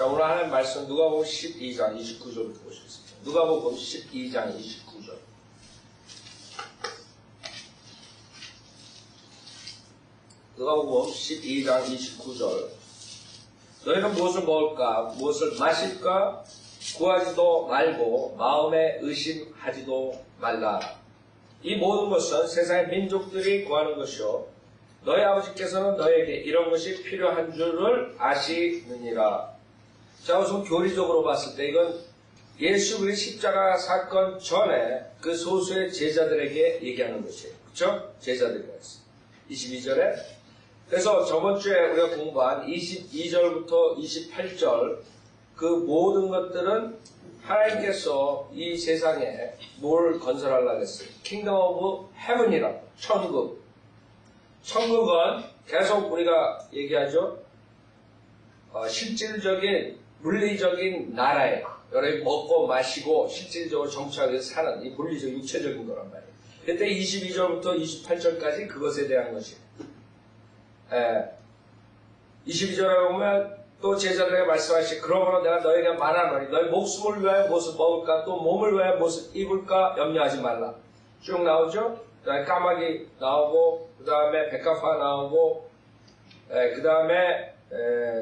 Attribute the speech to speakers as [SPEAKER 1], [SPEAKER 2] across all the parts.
[SPEAKER 1] 자, 오늘 하나님 말씀 누가복음 12장 29절부터 보시겠습니다. 누가복음 12장 29절. 누가복음 12장 29절. 너희는 무엇을 먹을까, 무엇을 마실까 구하지도 말고 마음에 의심하지도 말라. 이 모든 것은 세상의 민족들이 구하는 것이요 너희 아버지께서는 너에게 이런 것이 필요한 줄을 아시느니라. 자, 우선 교리적으로 봤을 때 이건 예수 그리스도 십자가 사건 전에 그 소수의 제자들에게 얘기하는 것이에요. 그렇죠? 제자들이라 했어요. 22절에. 그래서 저번 주에 우리가 공부한 22절부터 28절 그 모든 것들은 하나님께서 이 세상에 뭘 건설하려고 했어요? 킹덤 오브 헤븐이라고. 천국. 천국은 계속 우리가 얘기하죠. 실질적인 물리적인 나라예요. 여러분이 먹고 마시고 실질적으로 정착하기 위해서 사는 이 물리적 육체적인 거란 말이에요. 그때 22절부터 28절까지 그것에 대한 것이에요. 22절에 보면 또 제자들에게 말씀하시기 그러므로 내가 너에게 말하노니 너희 목숨을 위하여 무엇을 먹을까 또 몸을 위하여 무엇을 입을까 염려하지 말라. 쭉 나오죠. 그 다음에 까마귀 나오고 그 다음에 백합화 나오고 그 다음에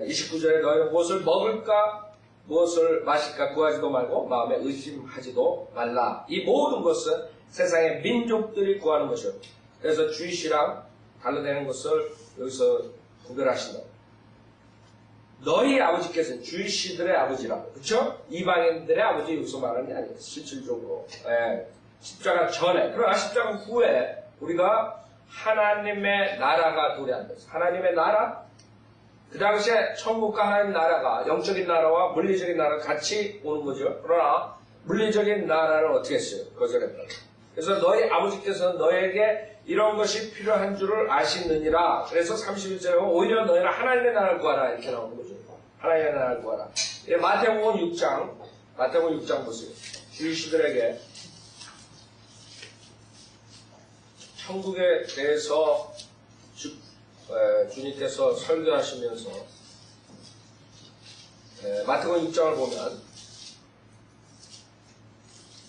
[SPEAKER 1] 29절에 너희는 무엇을 먹을까 무엇을 마실까 구하지도 말고 마음에 의심하지도 말라. 이 모든 것은 세상의 민족들이 구하는 것이요. 그래서 주이시랑 달라되는 것을 여기서 구별하신다. 너희 아버지께서는 주이시들의 아버지라고. 그쵸? 이방인들의 아버지 여기서 말하는 게 아니에요. 실질적으로. 십자가 전에. 그러나 십자가 후에 우리가 하나님의 나라가 도래한다. 하나님의 나라? 그 당시에 천국과 하나님 나라가 영적인 나라와 물리적인 나라가 같이 오는 거죠. 그러나 물리적인 나라를 어떻게 했어요? 거절했다. 그래서 너희 아버지께서는 너에게 이런 것이 필요한 줄을 아시느니라. 그래서 31절에 오히려 너희는 하나님의 나라를 구하라 이렇게 나오는 거죠. 하나님의 나라를 구하라. 마태복음 6장 보세요. 주이시들에게 천국에 대해서 주님께서 설교하시면서 마태복음 6장을 보면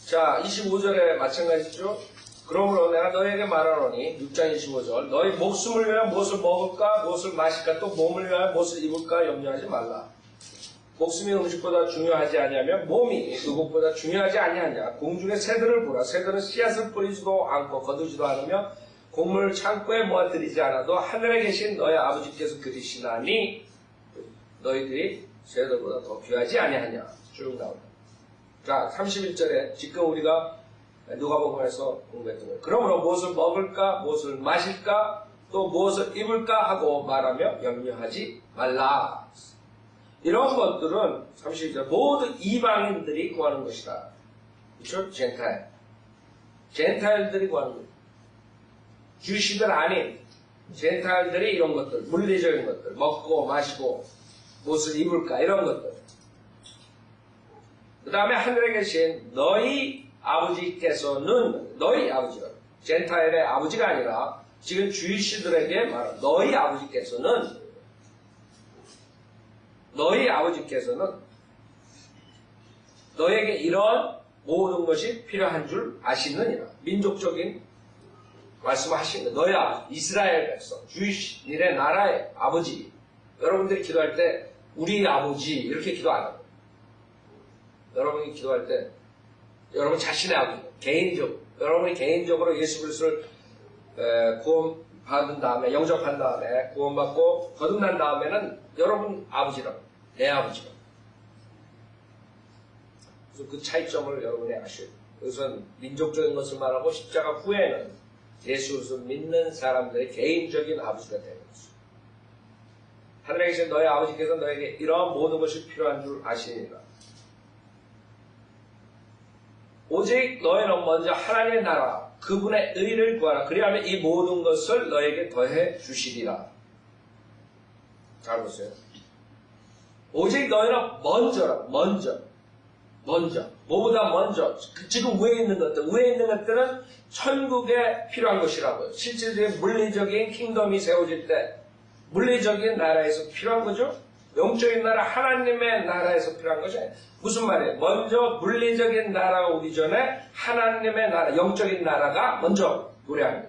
[SPEAKER 1] 자 25절에 마찬가지죠. 그러므로 내가 너희에게 말하노니 6장 25절 너희 목숨을 위하여 무엇을 먹을까 무엇을 마실까 또 몸을 위하여 무엇을 입을까 염려하지 말라. 목숨이 음식보다 중요하지 아니하며 몸이 의복보다 중요하지 아니하냐. 공중의 새들을 보라. 새들은 씨앗을 뿌리지도 않고 거두지도 않으며 곡물 창고에 모아들이지 않아도 하늘에 계신 너희 아버지께서 그리시나니 너희들이 새들보다 더 귀하지 아니하냐. 쭉 나온다. 자 31절에 지금 우리가 누가복음에서 공부했던 거예요. 그러므로 무엇을 먹을까 무엇을 마실까 또 무엇을 입을까 하고 말하며 염려하지 말라. 이런 것들은 32절 모두 이방인들이 구하는 것이다. 그렇죠? 젠타일들이 구하는 것. 주시들 아닌 젠타일들이 이런 것들, 물리적인 것들, 먹고 마시고 무엇을 입을까 이런 것들. 그 다음에 하늘에 계신 너희 아버지께서는 너희 아버지가 젠타일의 아버지가 아니라 지금 주시들에게 말한 너희 아버지께서는 너에게 이런 모든 것이 필요한 줄 아시느니라. 민족적인 말씀하신 거. 너희 아버지, 이스라엘 백성, 주이시들의 나라의 아버지. 여러분들이 기도할 때 우리 아버지 이렇게 기도 안 하고 여러분이 기도할 때 여러분 자신의 아버지, 여러분이 개인적으로 예수 그리스도를 구원받은 다음에 영접한 다음에 구원받고 거듭난 다음에는 여러분 아버지라고 내 아버지라고. 그래서 그 차이점을 여러분이 아셔야 돼요. 그것은 민족적인 것을 말하고 십자가 후에는 예수를 믿는 사람들의 개인적인 아버지가 되는 것이죠. 하늘에 계신 너희 아버지께서 너에게 이러한 모든 것이 필요한 줄 아시니라. 오직 너희는 먼저 하나님의 나라 그분의 의를 구하라. 그리하면 이 모든 것을 너에게 더해 주시리라. 잘 보세요. 오직 너희는 먼저 뭐보다 먼저 지금 위에 있는 것들은 천국에 필요한 것이라고요. 실질적인 물리적인 킹덤이 세워질 때 물리적인 나라에서 필요한 거죠. 영적인 나라, 하나님의 나라에서 필요한 것이 아니에요. 무슨 말이에요? 먼저 물리적인 나라가 오기 전에 하나님의 나라, 영적인 나라가 먼저 도래합니다.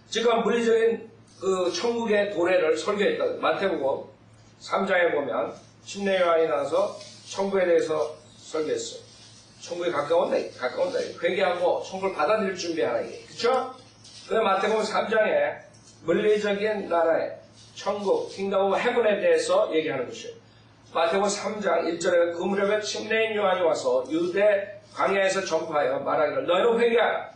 [SPEAKER 1] 지금 물리적인 그 천국의 도래를 설교했다. 마태복음 3장에 보면 침례 요한이 나와서 천국에 대해서 설교했어요. 천국에 가까운다. 회개하고 천국을 받아들일 준비하라. 그쵸? 그 마태복음 3장에 물리적인 나라의 천국, 킹덤 오브 헤븐에 대해서 얘기하는 것이에요. 마태복음 3장 1절에 그 무렵에 침례인 요한이 와서 유대 광야에서 전파하여 말하기를 너희는 회개하라.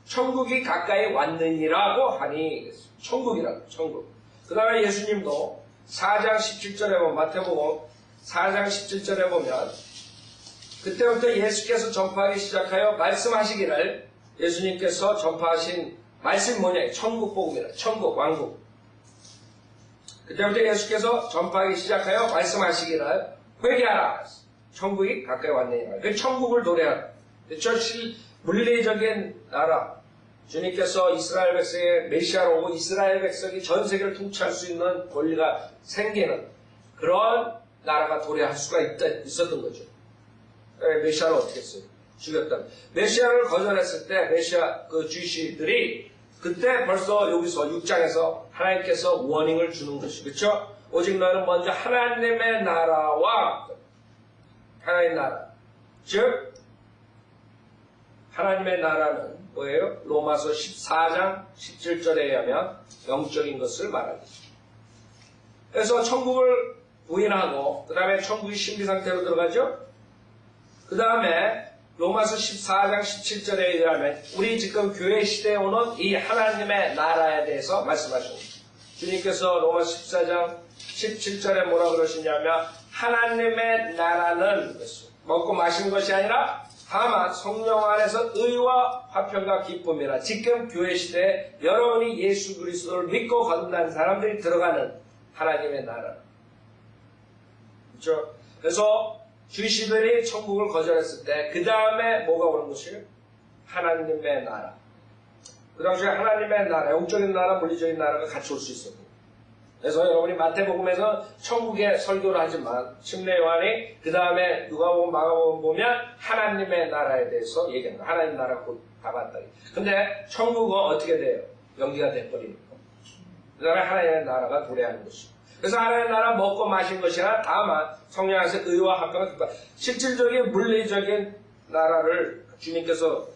[SPEAKER 1] 천국이 가까이 왔느니라고 하니 천국이라고 천국. 그 다음에 예수님도 4장 17절에 보면 마태복음 4장 17절에 보면 그때부터 예수께서 전파하기 시작하여 말씀하시기를 예수님께서 전파하신 말씀이 뭐냐? 천국 복음이라. 천국 왕국. 그때부터 예수께서 전파하기 시작하여 말씀하시기를 회개하라. 천국이 가까이 왔느니라. 그 천국을 노래하라. 물리적인 나라. 주님께서 이스라엘 백성의 메시아로 오고 이스라엘 백성이 전 세계를 통치할 수 있는 권리가 생기는 그런 나라가 도래할 수가 있었던 거죠. 메시아를 어떻게 했어요? 죽였다. 메시아를 거절했을 때 메시아 그 주시들이 그때 벌써 여기서 6장에서 하나님께서 워닝을 주는 것이 그렇죠? 오직 너는 먼저 하나님의 나라와 하나님의 나라 즉 하나님의 나라는 뭐예요? 로마서 14장 17절에 의하면 영적인 것을 말합니다. 그래서 천국을 부인하고 그 다음에 천국이 신비 상태로 들어가죠. 그 다음에 로마서 14장 17절에 의하면 우리 지금 교회 시대에 오는 이 하나님의 나라에 대해서 말씀하십니다. 주님께서 로마서 14장 17절에 뭐라 그러시냐면 하나님의 나라는 먹고 마시는 것이 아니라 다만 성령 안에서 의와 화평과 기쁨이라. 지금 교회 시대에 여러분이 예수 그리스도를 믿고 거듭난 사람들이 들어가는 하나님의 나라. 그렇죠? 그래서 주시들이 천국을 거절했을 때 그 다음에 뭐가 오는 것이에요? 하나님의 나라. 그 당시에 하나님의 나라, 영적인 나라, 물리적인 나라가 같이 올 수 있었고. 그래서 여러분이 마태복음에서 천국의 설교를 하지만 침례 요한이 그 다음에 누가복음, 마가복음 보면 하나님의 나라에 대해서 얘기합니다. 하나님 나라 곧 다봤다. 근데 천국은 어떻게 돼요? 연기가 돼버리니까. 그 다음에 하나님의 나라가 도래하는 것이죠. 그래서 하나님의 나라 먹고 마신 것이 아니라 다만 성령 안에서 의와 합병을 듣고 실질적인 물리적인 나라를 주님께서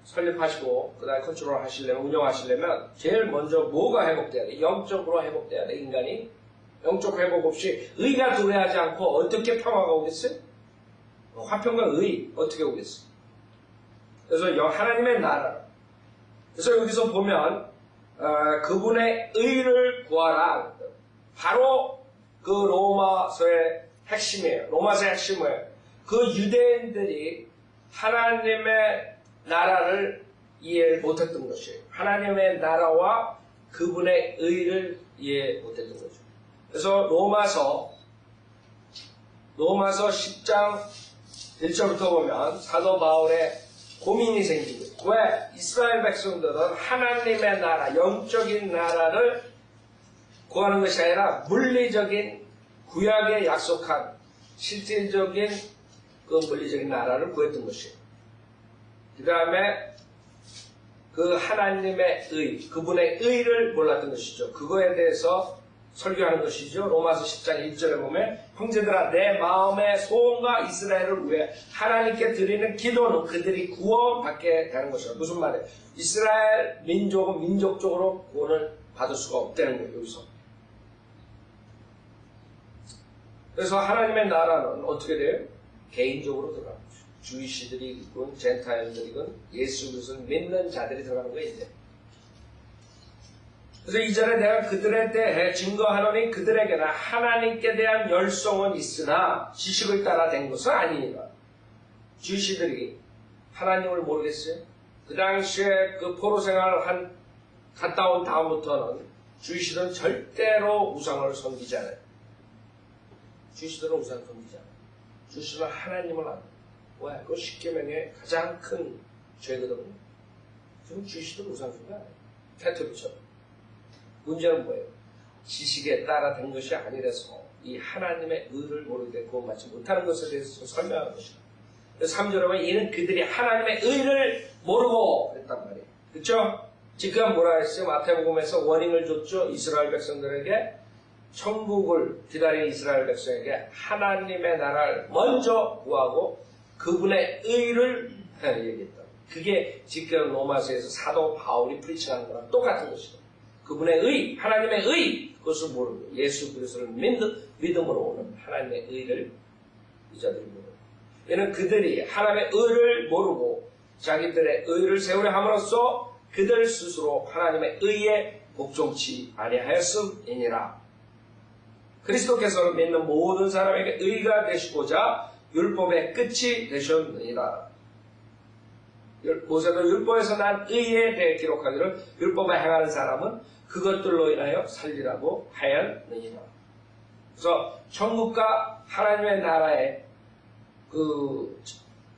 [SPEAKER 1] 설립하시고 그 다음에 컨트롤 하시려면 운영하시려면 제일 먼저 뭐가 회복돼야 돼? 영적으로 회복돼야 돼. 인간이 영적 회복 없이 의가 도래하지 않고 어떻게 평화가 오겠어요? 화평과 의 어떻게 오겠어요? 그래서 하나님의 나라. 그래서 여기서 보면 그분의 의를 구하라. 바로 그 로마서의 핵심이에요. 로마서의 핵심은 그 유대인들이 하나님의 나라를 이해 못했던 것이에요. 하나님의 나라와 그분의 의를 이해 못했던 거죠. 그래서 로마서 10장 1절부터 보면 사도 바울의 고민이 생깁니다. 왜 이스라엘 백성들은 하나님의 나라, 영적인 나라를 구하는 것이 아니라 물리적인 구약에 약속한 실질적인 그 물리적인 나라를 구했던 것이에요. 그 다음에 그 하나님의 의, 그분의 의를 몰랐던 것이죠. 그거에 대해서 설교하는 것이죠. 로마서 10장 1절에 보면 형제들아 내 마음의 소원과 이스라엘을 위해 하나님께 드리는 기도는 그들이 구원받게 되는 것이다. 무슨 말이에요? 이스라엘 민족은 민족적으로 구원을 받을 수가 없다는 거예요. 여기서. 그래서 하나님의 나라는 어떻게 돼요? 개인적으로 들어가는 거죠. 주이시들이건 젠타일들이건 예수 그리스도를 믿는 자들이 들어가는 거예요. 이제. 그래서 이전에 내가 그들에 대해 증거하노니 그들에게는 하나님께 대한 열성은 있으나 지식을 따라 된 것은 아니니라. 주이시들이 하나님을 모르겠어요? 그 당시에 그 포로 생활을 갔다 온 다음부터는 주이시들은 절대로 우상을 섬기지 않아요. 주이시들은 우상을 섬기지 않아요. 주이시들은 하나님을 안 해요. 왜? 그거 십계명의 가장 큰 죄거든요. 지금 주이시들은 우상을 섬기지 않아요. 캐토릭처럼. 문제는 뭐예요? 지식에 따라 된 것이 아니라서 이 하나님의 의를 모르게 구원받지 못하는 것에 대해서 설명하는 것이다. 3절에 보면 이는 그들이 하나님의 의를 모르고 그랬단 말이에요. 그렇죠? 지금 뭐라 했어요? 마태복음에서 워닝을 줬죠. 이스라엘 백성들에게 천국을 기다리는 이스라엘 백성에게 하나님의 나라를 먼저 구하고 그분의 의를 얘기했다. 그게 지금 로마서에서 사도 바울이 프리칭하는 거랑 똑같은 것이다. 그분의 의, 하나님의 의, 그것을 모르고 예수 그리스도를 믿음으로 오는 하나님의 의를 이 자들이 모르고, 이는 그들이 하나님의 의를 모르고 자기들의 의를 세우려 함으로써 그들 스스로 하나님의 의에 복종치 아니하였음이니라. 그리스도께서는 믿는 모든 사람에게 의가 되시고자 율법의 끝이 되셨느니라. 모세도 율법에서 난 의에 대해 기록하기를 율법을 행하는 사람은 그것들로 인하여 살리라고 하였느니라. 그래서 천국과 하나님의 나라의 그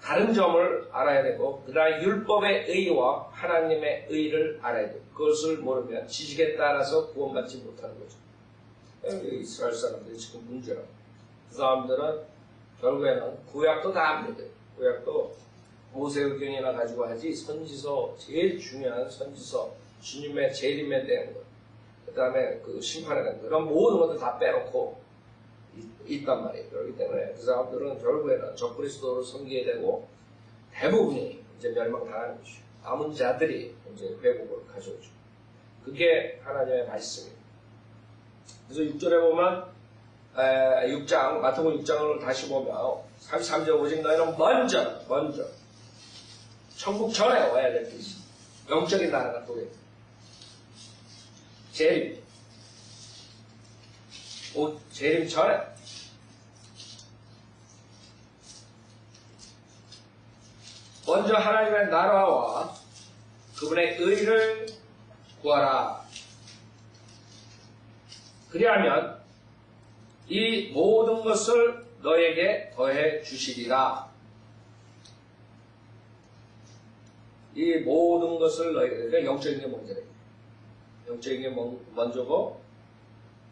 [SPEAKER 1] 다른 점을 알아야 되고, 그 다음에 율법의 의와 하나님의 의를 알아야 되고, 그것을 모르면 지식에 따라서 구원받지 못하는 거죠. 이스라엘 사람들이 지금 문제라고. 그 사람들은 결국에는 구약도 다 안 믿어요. 구약도 모세의견이나 가지고 하지, 선지서, 제일 중요한 선지서, 주님의 재림에 대한 것, 그 다음에 그 심판에 대한 것, 그런 모든 것들 다 빼놓고 있단 말이에요. 그렇기 때문에 그 사람들은 결국에는 적그리스도를 섬기게 되고 대부분이 이제 멸망당하는 것이죠. 남은 자들이 이제 회복을 가져오죠. 그게 하나님의 말씀입니다. 그래서 6절에 보면 6장, 마태복음 6장을 다시 보면 33절 오직 너희는 먼저 천국 전에 와야 될 게 있어. 영적인 나라가 또 있어. 재림 전에 먼저 하나님의 나라와 그분의 의를 구하라. 그리하면 이 모든 것을 너에게 더해 주시리라. 이 모든 것을 너에게, 그러니까 영적인 게 먼저래. 영적인 게 먼저고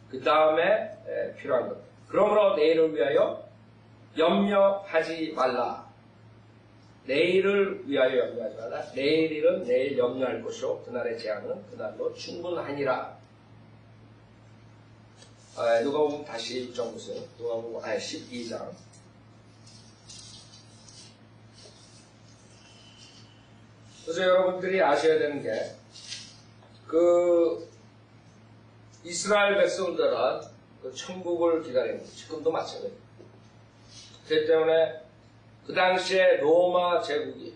[SPEAKER 1] 그 다음에 필요한 것. 그러므로 내일을 위하여 염려하지 말라. 내일을 위하여 염려하지 말라. 내일 일은 내일 염려할 것이요 그날의 재앙은 그날로 충분하니라. 누가복음 다시 6장 보세요. 누가복음 12장. 그래서 여러분들이 아셔야 되는 게, 이스라엘 백성들은 그 천국을 기다리는 거예요. 지금도 마찬가지예요. 그렇기 때문에 그 당시에 로마 제국이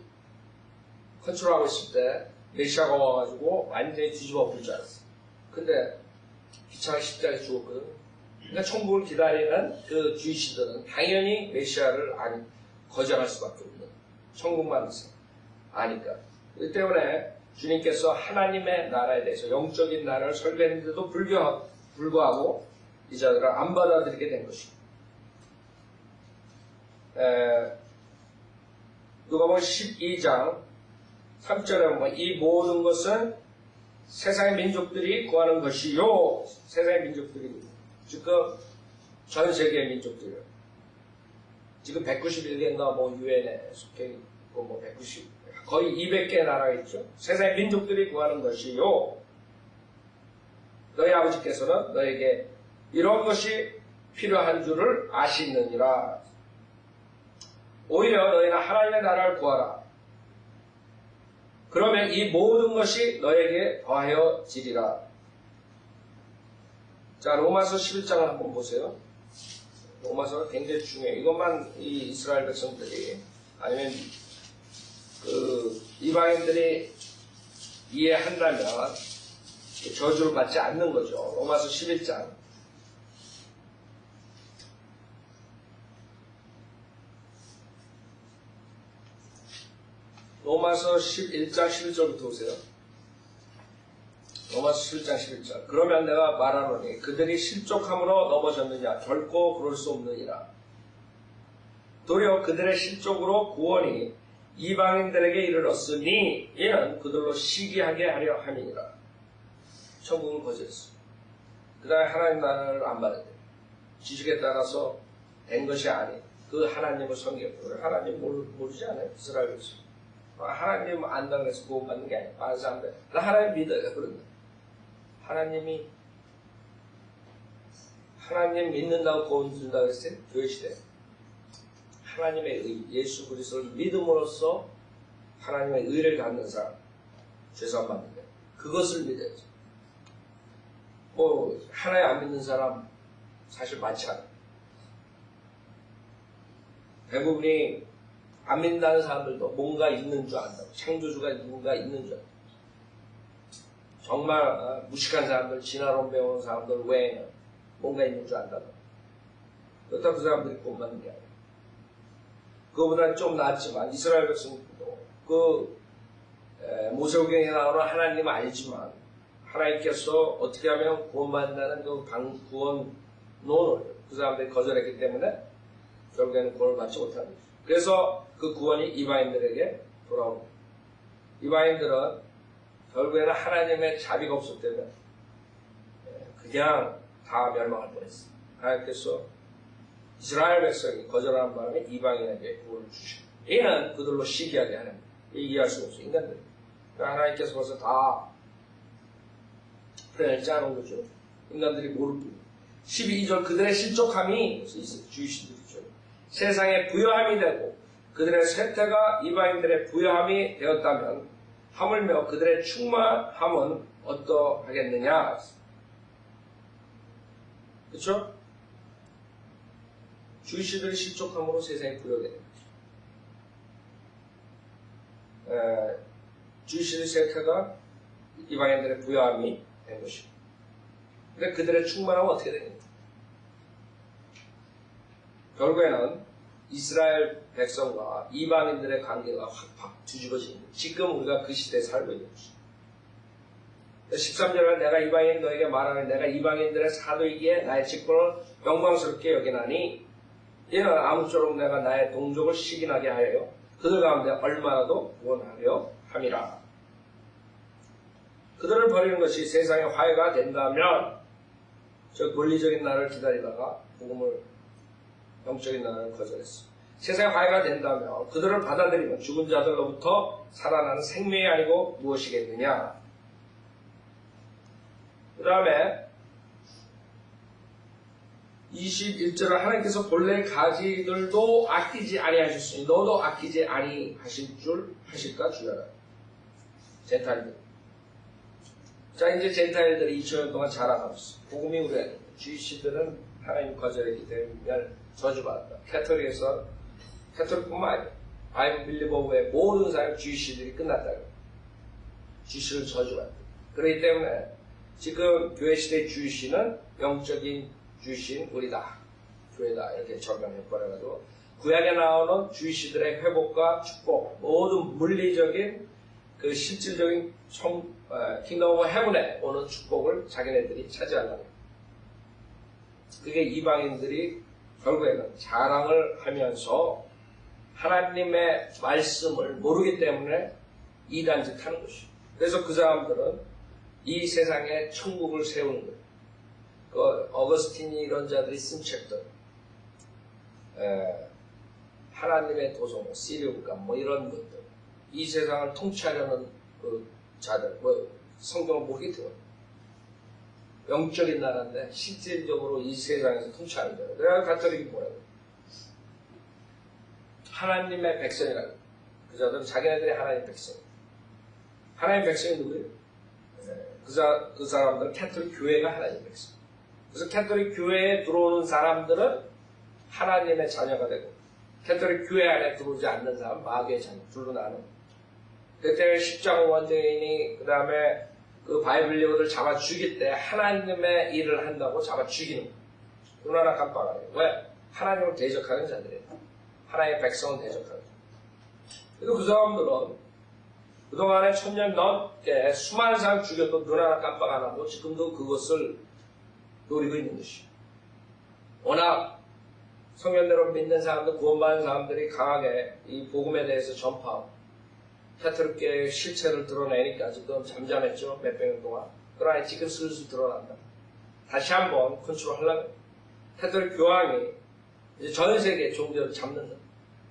[SPEAKER 1] 컨트롤하고 있을 때 메시아가 와가지고 완전히 뒤집어 엎을 줄 알았어요. 근데 기차가 십자가에 죽었거든. 그러니까 천국을 기다리는 그 주이시들은 당연히 메시아를 거절할 수밖에 없는, 천국만 아니까. 그렇기 때문에 주님께서 하나님의 나라에 대해서 영적인 나라를 설계했는데도 불구하고 이 자들을 안 받아들이게 된 것입니다. 누가복음 12장 3절에 보면 이 모든 것은 세상의 민족들이 구하는 것이요. 세상의 민족들이, 지금 전 세계의 민족들이요. 지금 191개인가 유엔에 속해 있고 190, 거의 200개의 나라가 있죠. 세상의 민족들이 구하는 것이요. 너희 아버지께서는 너에게 이런 것이 필요한 줄을 아시느니라. 오히려 너희는 하나님의 나라를 구하라. 그러면 이 모든 것이 너에게 더하여지리라. 자, 로마서 11장을 한번 보세요. 로마서가 굉장히 중요해요. 이것만 이 이스라엘 백성들이, 아니면 이방인들이 이해한다면 저주를 받지 않는 거죠. 로마서 11장. 로마서 11장 11절부터 보세요. 로마서 11장 11절. 그러면 내가 말하노니 그들이 실족함으로 넘어졌느냐? 결코 그럴 수 없느니라. 도리어 그들의 실족으로 구원이 이방인들에게 이르렀으니 이는 그들로 시기하게 하려 함이니라. 천국을 거절했어. 그 다음에 하나님 나라를 안 받아야 돼요. 지식에 따라서 된 것이 아닌 그 하나님을 섬겼고, 하나님 모르지 않아요? 이스라엘 백성. 하나님 안다고 해서 구원받는 게 아니에요. 많은 사람들. 나 하나님 믿어요. 그런다. 하나님 믿는다고 구원 준다고 했어요? 교회 시대. 하나님의 의, 예수 그리스도를 믿음으로써 하나님의 의를 갖는 사람, 죄 안 받는 거예요. 그것을 믿어야죠. 하나님 안 믿는 사람 사실 많지 않아요. 대부분이 안 믿는다는 사람들도 뭔가 있는 줄 안다고. 창조주가 뭔가 있는 줄 안다고. 정말 무식한 사람들, 진화론 배우는 사람들 외에는 뭔가 있는 줄 안다고. 그렇다고 그 사람들이 구원받는 게 아니에요. 그거보다는 좀 낫지만 이스라엘 백성들도 모세오경에 나오는 하나님 알지만 하나님께서 어떻게 하면 구원받는다는 그 구원론을 그 사람들이 거절했기 때문에 결국에는 구원을 받지 못하는 거죠. 그래서 그 구원이 이방인들에게 돌아오는 거예요. 이방인들은 결국에는 하나님의 자비가 없었기 때문에 그냥 다 멸망할 뻔했어요. 하나님께서 이스라엘 백성이 거절하는 바람에 이방인에게 구원을 주시고, 얘는 그들로 시기하게 하는 거예요. 이해할 수가 없어요. 인간들이. 그러니까 하나님께서 벌써 다 플랜을 짜놓은 거죠. 인간들이 모를 뿐이에요. 12절 그들의 실족함이 주이시들이죠. 세상에 부여함이 되고 그들의 쇠퇴가 이방인들의 부여함이 되었다면 하물며 그들의 충만함은 어떠하겠느냐. 그렇죠? 주이시들의 실족함으로 세상에 부여하게 됩니다. 주이시들의 쇠퇴가 이방인들의 부여함이 된 것입니다. 근데 그들의 충만함은 어떻게 됩니까? 결국에는 이스라엘 백성과 이방인들의 관계가 확 뒤집어지는 거예요. 지금 우리가 그 시대에 살고 있는 것입니다. 13절에 내가 이방인 너에게 말하는 내가 이방인들의 사도이기에 나의 직분을 영광스럽게 여기나니 이는 아무쪼록 내가 나의 동족을 시기나게 하여 그들 가운데 얼마나도 구원하려 함이라. 그들을 버리는 것이 세상의 화해가 된다면 저 논리적인 나라를 기다리다가 복음을 영적인 나라를 거절했어. 세상의 화해가 된다면 그들을 받아들이면 죽은 자들로부터 살아나는 생명이 아니고 무엇이겠느냐. 그 다음에 21절은 하나님께서 본래 가지들도 아끼지 아니하셨으니 너도 아끼지 아니하실 줄 하실까 주여라. 젠타일들. 자, 이제 젠타일들이 2000년 동안 자라가고 있어. 복음이 우리가 아닙니다. 주이시들은 하나님 거절했기 때문에 저주받았다. 캐톨릭뿐만 아니라 바이블 빌리버의 모든 사람 주이시들이 끝났다고. 주이시를 저주받았다. 그렇기 때문에 지금 교회 시대의 주이시는 영적인 주이신 우리다. 교회다. 이렇게 적용해버려가지고 구약에 나오는 주이시들의 회복과 축복, 모든 물리적인 그 실질적인 킹덤 오브 헤븐에 오는 축복을 자기네들이 차지하려고. 그게 이방인들이 결국에는 자랑을 하면서 하나님의 말씀을 모르기 때문에 이단짓 하는 것이죠. 그래서 그 사람들은 이 세상에 천국을 세우는 거예요. 그 어거스틴이 이런 자들이 쓴 책들, 하나님의 도성, 시리우가 뭐 이런 것들, 이 세상을 통치하려는 그 자들, 성경을 모르기 때문에 영적인 나라인데 실질적으로 이 세상에서 통치하는 자들. 내가 가톨릭이 뭐라고? 하나님의 백성이라고. 그 자들은 자기네들이 하나님의 백성. 하나님의 백성이 누구예요? 그 사람들은 캐톨릭 교회가 하나님의 백성. 그래서 캐톨릭 교회에 들어오는 사람들은 하나님의 자녀가 되고 캐톨릭 교회 안에 들어오지 않는 사람 마귀의 자녀 둘로 나누는. 그때 십자가 원죄인이 그 다음에 그 바이블리오를 잡아 죽일 때 하나님의 일을 한다고 잡아 죽이는 거예요. 눈 하나 깜빡 안 해요. 왜? 하나님을 대적하는 자들이에요. 하나님의 백성을 대적하는 자들. 그래서 그 사람들은 그동안에 1000년 넘게 수많은 사람 죽여도 눈 하나 깜빡 안 하고 지금도 그것을 노리고 있는 것이에요. 워낙 성경대로 믿는 사람들, 구원받은 사람들이 강하게 이 복음에 대해서 전파하고 캐톨릭계의 실체를 드러내니까 지금 잠잠했죠. 몇백 년 동안. 그러나 지금 슬슬 드러난다. 다시 한번 컨트롤하려면 캐톨릭 교황이 이제 전 세계 종교를 잡는 것.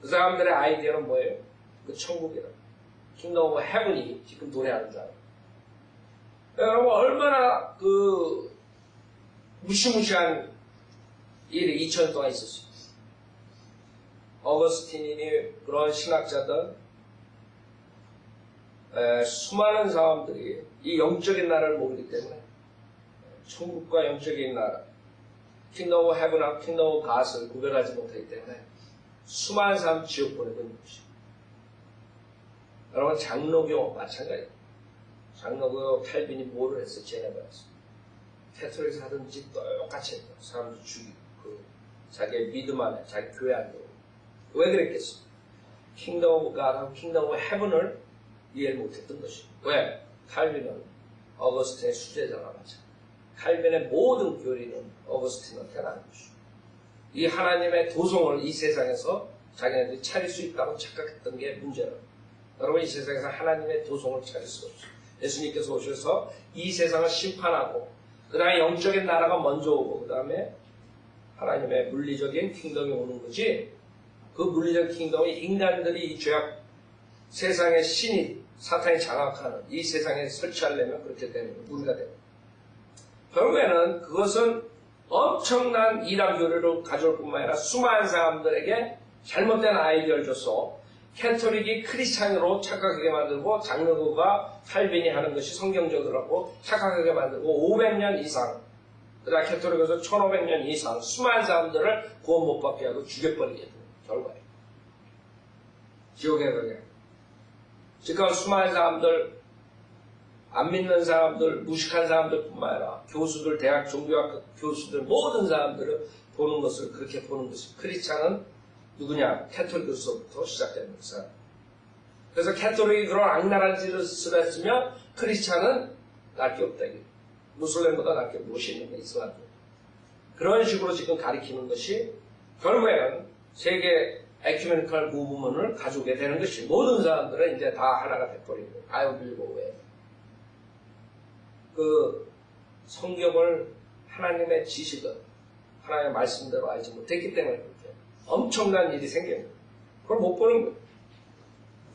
[SPEAKER 1] 그 사람들의 아이디어는 뭐예요? 그 천국이라. 킹덤 오브 헤븐이 지금 노래하는 줄 알아요. 여러분 얼마나 그 무시무시한 일이 2000년 동안 있었어요. 어거스틴이 그런 신학자들 수많은 사람들이 이 영적인 나라를 모르기 때문에 천국과 영적인 나라 킹덤 오브 헤븐하고 킹덤 오브 갓을 구별하지 못하기 때문에 수많은 사람 지옥 보내고 있는 것이죠. 여러분 장로교 마찬가지예요. 장로교 칼빈이 뭐를 했어요? 제네바에서 캐톨릭에서 하든지 똑같이 했어요. 사람들 죽이고 자기의 믿음 안에 자기 교회 안에 왜 그랬겠어요? 킹덤 오브 갓하고 킹덤 오브 헤븐을 이해를 못했던 것이죠. 왜? 칼빈은 어거스틴의 수제자가 맞아. 칼빈의 모든 교리는 어거스틴한테 나는 것이죠. 이 하나님의 도성을 이 세상에서 자기네들이 차릴 수 있다고 착각했던 게 문제라. 여러분 이 세상에서 하나님의 도성을 차릴 수가 없어요. 예수님께서 오셔서 이 세상을 심판하고 그 다음에 영적인 나라가 먼저 오고 그 다음에 하나님의 물리적인 킹덤이 오는 거지. 그 물리적 킹덤이 인간들이 이 죄악 세상의 신이 사탄이 장악하는 이 세상에 설치하려면 그렇게 되는 거예요. 무리가 되는 거예요. 결국에는 그것은 엄청난 이단 교리를 가져올 뿐만 아니라 수많은 사람들에게 잘못된 아이디어를 줘서 캐톨릭이 크리스찬으로 착각하게 만들고 장로교가 칼빈이 하는 것이 성경적이라고 착각하게 만들고 500년 이상 그다음 캐톨릭에서 1500년 이상 수많은 사람들을 구원 못 받게 하고 죽여버리게 되는 결과예요. 지옥에 가게 하고 지금 수많은 사람들 안 믿는 사람들, 무식한 사람들 뿐만 아니라 교수들, 대학 종교학 교수들 모든 사람들을 보는 것을 그렇게 보는 것이 크리스찬은 누구냐? 캐톨릭으로부터 시작되는 것은. 그래서 캐톨릭이 그런 악랄한 짓을 했으면 크리스찬은 날 게 없다. 무슬림보다 날 게 무엇이 있는 게 이슬람. 그런 식으로 지금 가리키는 것이 결국에는 세계 에큐메니컬 무브먼을 가져오게 되는 것이 모든 사람들은 이제 다 하나가 돼버리는 거예요. I believe 왜. 그 성경을 하나님의 지식을 하나님의 말씀대로 알지 못했기 때문에 그렇게 엄청난 일이 생겨요. 그걸 못 보는 거예요.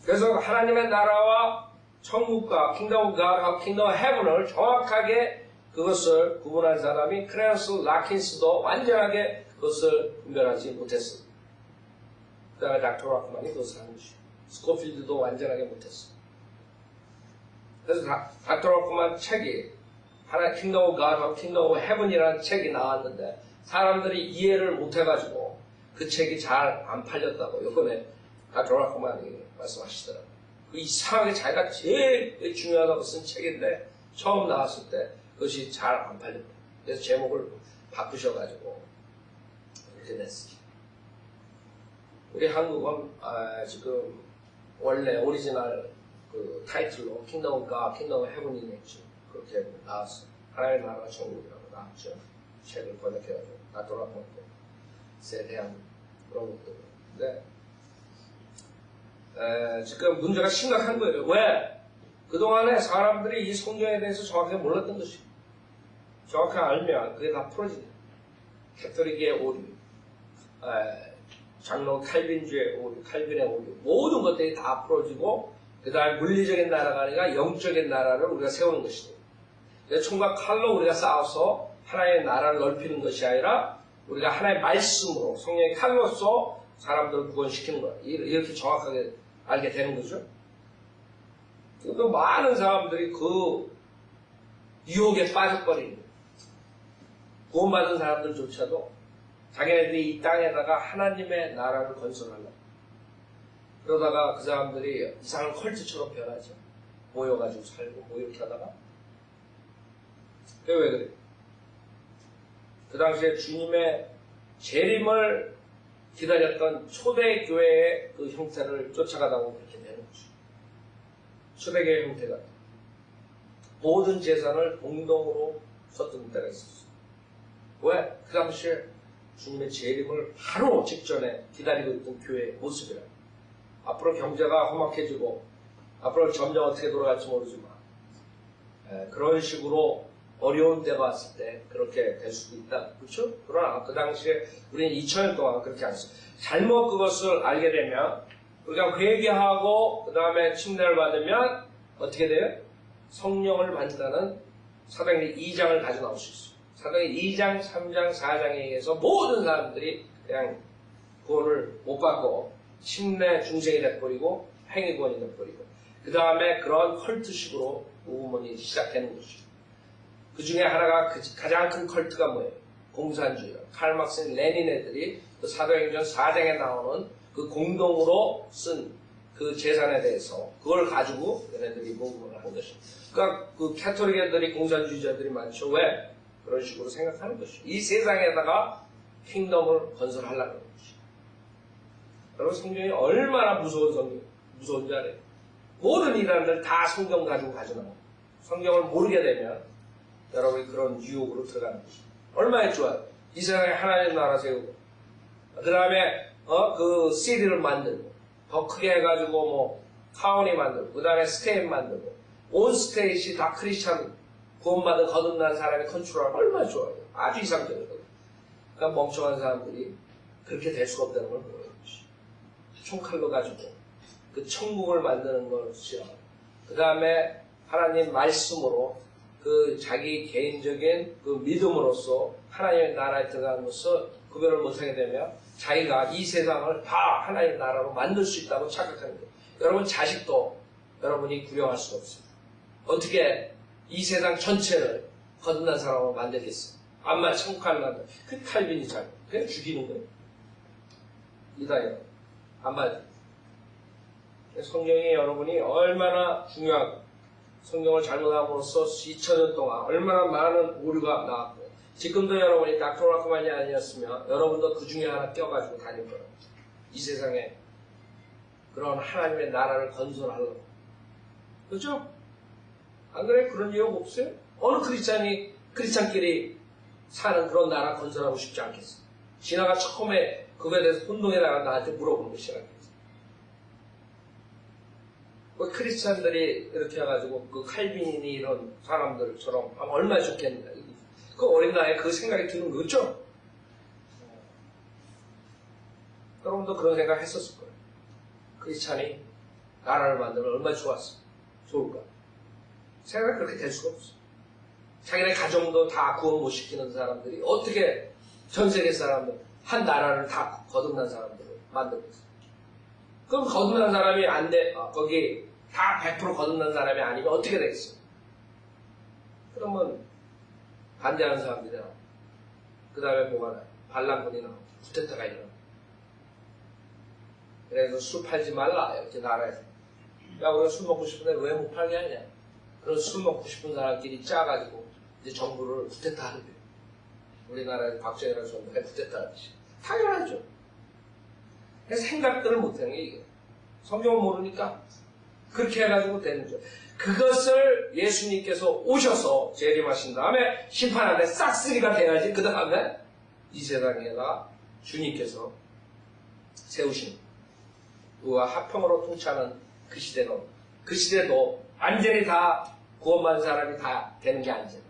[SPEAKER 1] 그래서 하나님의 나라와 천국과 킹덤 오브 갓과 킹덤 오브 헤븐을 정확하게 그것을 구분한 사람이 크레넌스 라킨스도 완전하게 그것을 분별하지 못했어요. 그 다음에 닥터 라크만이 그것을 한 것이죠. 스코필드도 완전하게 못했어요. 그래서 닥터 라크만 책이 하나 킹덤 오브 갓하고 킹덤 오브 헤븐이라는 책이 나왔는데 사람들이 이해를 못해가지고 그 책이 잘 안 팔렸다고 이번에 닥터 라크만이 말씀하시더라고요. 그 이상하게 자기가 제일 중요하다고 쓴 책인데 처음 나왔을 때 그것이 잘 안 팔렸대요. 그래서 제목을 바꾸셔가지고 이렇게 냈어요. 우리 한국은 지금 원래 오리지널 그 타이틀로 킹덤 오브 갓, 킹덤 오브 헤븐이 냈죠. 그렇게 나왔어요. 하나님의 나라가 천국이라고 나왔죠. 책을 번역해가지고 나토라폰에 대한 그런 것들. 근데 지금 문제가 심각한 거예요. 왜? 그동안에 사람들이 이 성경에 대해서 정확하게 몰랐던 것이 정확하게 알면 그게 다 풀어지죠. 캐톨릭의 오류, 장로 칼빈주의 오류, 칼빈의 오류 모든 것들이 다 풀어지고 그 다음에 물리적인 나라가 아니라 영적인 나라를 우리가 세우는 것이죠. 총과 칼로 우리가 싸워서 하나의 나라를 넓히는 것이 아니라 우리가 하나의 말씀으로 성령의 칼로서 사람들을 구원시키는 거야. 이렇게 정확하게 알게 되는 거죠. 또 많은 사람들이 그 유혹에 빠져버리는 거예요. 구원받은 사람들조차도 자기네들이 이 땅에다가 하나님의 나라를 건설하려고 그러다가 그 사람들이 이상한 컬트처럼 변하죠. 모여가지고 살고 뭐 이렇게 하다가 왜 그래? 그 당시에 주님의 재림을 기다렸던 초대교회의 그 형태를 쫓아가다 보면 그렇게 되는 거죠. 초대교회 형태가 모든 재산을 공동으로 썼던 때가 있었어요. 왜? 그 당시에 주님의 재림을 바로 직전에 기다리고 있던 교회의 모습이라. 앞으로 경제가 험악해지고 앞으로 점점 어떻게 돌아갈지 모르지만 그런 식으로 어려운 때가 왔을 때 그렇게 될 수도 있다. 그렇죠? 그러나 그 당시에 우리는 2000년 동안 그렇게 안 했어요. 잘못 그것을 알게 되면 우리가 회개하고 그 다음에 침례를 받으면 어떻게 돼요? 성령을 받는다는 사도행전 2장을 가져 나올 수 있어요. 사도행전 2장, 3장, 4장에 의해서 모든 사람들이 그냥 구원을 못 받고 침례 중생이 돼버리고 행위구원이 돼버리고 그 다음에 그런 컬트식으로 무브먼이 시작되는 것이죠. 그 중에 하나가 가장 큰 컬트가 뭐예요? 공산주의예요. 칼 막스, 레닌 애들이 그 사도행전 4장에 나오는 그 공동으로 쓴 그 재산에 대해서 그걸 가지고 얘네들이 무브먼을 한 것입니다. 그러니까 그 캐톨릭 애들이 공산주의자들이 많죠. 왜? 그런 식으로 생각하는 것이죠. 이 세상에다가 킹덤을 건설하려는 것이죠. 여러분 성경이 얼마나 무서운지 알아요? 모든 이단들 다 성경 가지고 가져나와요. 성경을 모르게 되면 여러분이 그런 유혹으로 들어가는 것이죠. 얼마나 좋아요. 이 세상에 하나님 나라 세우고 그 다음에 그 CD를 만들고 더 크게 해가지고 뭐 카운이 만들고 그 다음에 스테이트 만들고 온 스테이트이 다 크리스찬 구원받은 거듭난 사람이 컨트롤하면 얼마나 좋아요. 아주 이상적이거든요. 그러니까 멍청한 사람들이 그렇게 될 수가 없다는 걸 모르는 것이죠. 총칼로 가지고 그 천국을 만드는 것이요. 그 다음에 하나님 말씀으로 그 자기 개인적인 그 믿음으로써 하나님의 나라에 들어가면서 구별을 못하게 되면 자기가 이 세상을 다 하나님의 나라로 만들 수 있다고 착각하는 거예요. 여러분 자식도 여러분이 구령할 수가 없어요. 어떻게 이 세상 전체를 거듭난 사람으로 만들겠어요? 암만 천국을 만들. 그 칼빈이 잘 그냥 죽이는 거예요. 이다요. 암만 성경이 여러분이 얼마나 중요하고 성경을 잘못함으로써 2000년 동안 얼마나 많은 오류가 나왔고 지금도 여러분이 닥터라크만이 아니었으면 여러분도 그 중에 하나 껴가지고 다닐 거예요. 이 세상에 그런 하나님의 나라를 건설하려고. 그렇죠? 안 그래? 그런 이유가 없어요? 어느 크리스찬끼리 사는 그런 나라 건설하고 싶지 않겠어. 지나가 처음에 그거에 대해서 혼동에다가 나한테 물어보는 거 싫어하겠어. 그 크리스찬들이 이렇게 해가지고 그 칼빈이 이런 사람들처럼 하면 얼마나 좋겠냐. 그 어린 나이에 그 생각이 드는 거죠? 여러분도 그런 생각 했었을 거예요. 크리스찬이 나라를 만들면 얼마나 좋을까? 생각이 그렇게 될 수가 없어. 자기네 가정도 다 구원 못 시키는 사람들이 어떻게 전 세계 사람들, 한 나라를 다 거듭난 사람들을 만들고 있어. 그럼 거듭난 사람이 안 돼, 거기 다 100% 거듭난 사람이 아니면 어떻게 되겠어? 그러면 반대하는 사람들이 나오고, 그 다음에 뭐가 나요? 반란군이 나오고, 쿠데타가 일어나고. 그래서 술 팔지 말라, 이렇게 나라에서. 야, 우리가 술 먹고 싶은데 왜 못 팔게 하냐? 그런 술 먹고 싶은 사람끼리 짜가지고, 이제 정부를 쿠데타 하는 거예요. 우리나라의 박정희라는 정부가 쿠데타 하듯이. 당연하죠. 생각들을 못하는 게 이게. 성경을 모르니까 그렇게 해가지고 되는 거죠. 그것을 예수님께서 오셔서 재림하신 다음에 심판하는데 싹쓸이가 돼야지 그 다음에 이 세상에다 주님께서 세우신 그와 합평으로 통치하는 그 시대도 완전히 다 구원받은 사람이 다 되는 게 아니잖아요.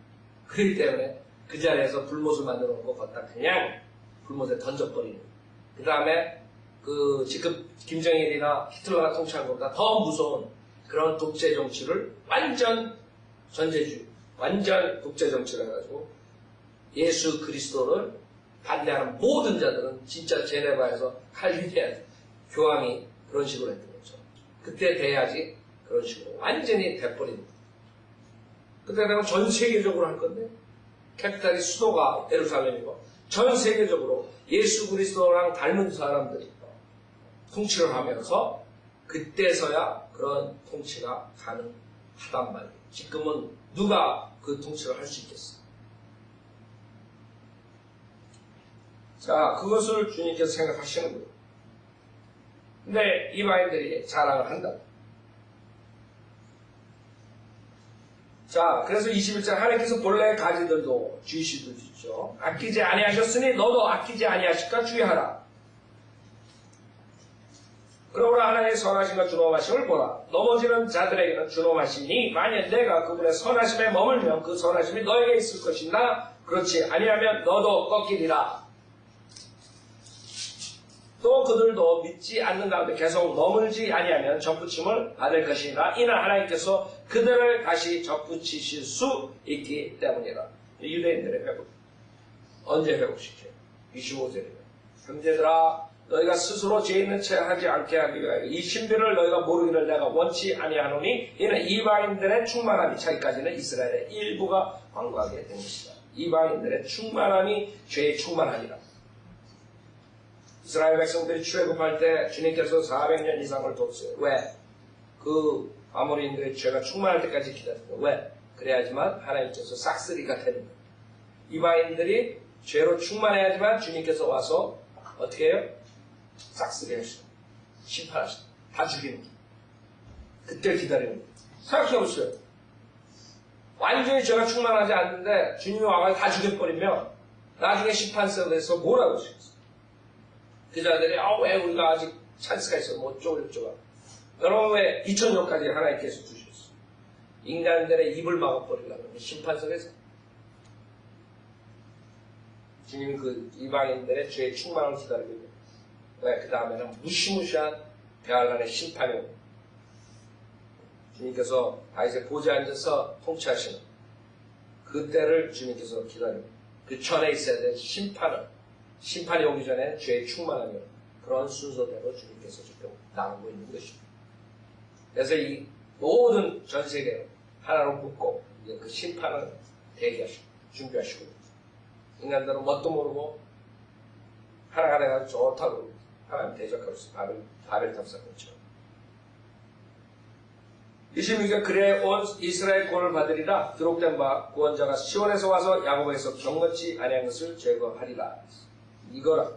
[SPEAKER 1] 그렇기 때문에 그 자리에서 불못을 만들어 놓고 걷다 그냥 불못에 던져버리는 그 다음에 지금 김정일이나 히틀러가 통치한 것보다 더 무서운 그런 독재 정치를 완전 전제주의, 완전 독재 정치를 해가지고 예수 그리스도를 반대하는 모든 자들은 진짜 제네바에서 칼빈의 교황이 그런 식으로 했던 거죠. 그때 돼야지 그런 식으로 완전히 돼버린 거예요. 그때 되면 전 세계적으로 할 건데 캐피탈이 수도가 예루살렘이고 전 세계적으로 예수 그리스도랑 닮은 사람들이 통치를 하면서 그때서야 그런 통치가 가능하단 말이에요. 지금은 누가 그 통치를 할 수 있겠어요? 자, 그것을 주님께서 생각하시는 거예요. 근데 이방인들이 자랑을 한다. 자, 그래서 21절 하나님께서 본래 가지들도 주시듯이죠. 아끼지 아니하셨으니 너도 아끼지 아니하실까 주의하라. 그러므로 하나님의 선하심과 준엄하심을 보라. 넘어지는 자들에게는 준엄하시니 만약 내가 그분의 선하심에 머물면 그 선하심이 너에게 있을 것이나 그렇지 아니하면 너도 꺾이리라. 또 그들도 믿지 않는 가운데 계속 머물지 아니하면 접붙임을 받을 것이라. 이는 하나님께서 그들을 다시 접붙이실 수 있기 때문이라. 유대인들의 회복. 언제 회복시켜요? 25절이면. 형제들아 너희가 스스로 죄 있는 채 하지 않게 하기 위하여 이 신비를 너희가 모르기를 내가 원치 아니하노니 이는 이방인들의 충만함이 차기까지는 이스라엘의 일부가 관과하게 된 것이다. 이방인들의 충만함이 죄의 충만함이라. 이스라엘 백성들이 출애굽할 때 주님께서 400년 이상을 돕어요. 왜? 그 아모리인들의 죄가 충만할 때까지 기다렸어요. 왜? 그래야지만 하나님께서 싹쓸이가 되는 거예요. 이방인들이 죄로 충만해야지만 주님께서 와서 어떻게 해요? 싹쓸이 하시고 심판하시고 다 죽이는 거예요. 그때 기다리는 거예요. 생각해보세요. 완전히 죄가 충만하지 않는데 주님이 와서 다 죽여버리면 나중에 심판석에서 뭐라고 하시겠어요? 그 자들이 왜 우리가 아직 찬스가 있어 뭐 어쩌고 여러분 왜 2000년까지 하나님께서 주셨어? 인간들의 입을 막아버리려면 심판석에서 주님이 그 이방인들의 죄의 충만을 기다리고 있는 왜? 그 다음에는 무시무시한 대환란의 심판이 옵니다. 주님께서 다윗의 보좌에 앉아서 통치하시는 그때를 주님께서 기다립니다. 그 전에 있어야 될 심판이 오기 전에 죄의 충만함이 그런 순서대로 주님께서 지금 나오고 있는 것입니다. 그래서 이 모든 전 세계를 하나로 묶고 그 심판을 대기하시고 준비하시고 인간들은 뭣도 모르고 하나가 내가 좋다고 하나님 대적하고 있어요. 바벨탑 사건처럼. 26절 그래 온 이스라엘 구원을 받으리라. 기록된 바 구원자가 시온에서 와서 야곱에서 경건치 아니한 것을 제거하리라. 이거라.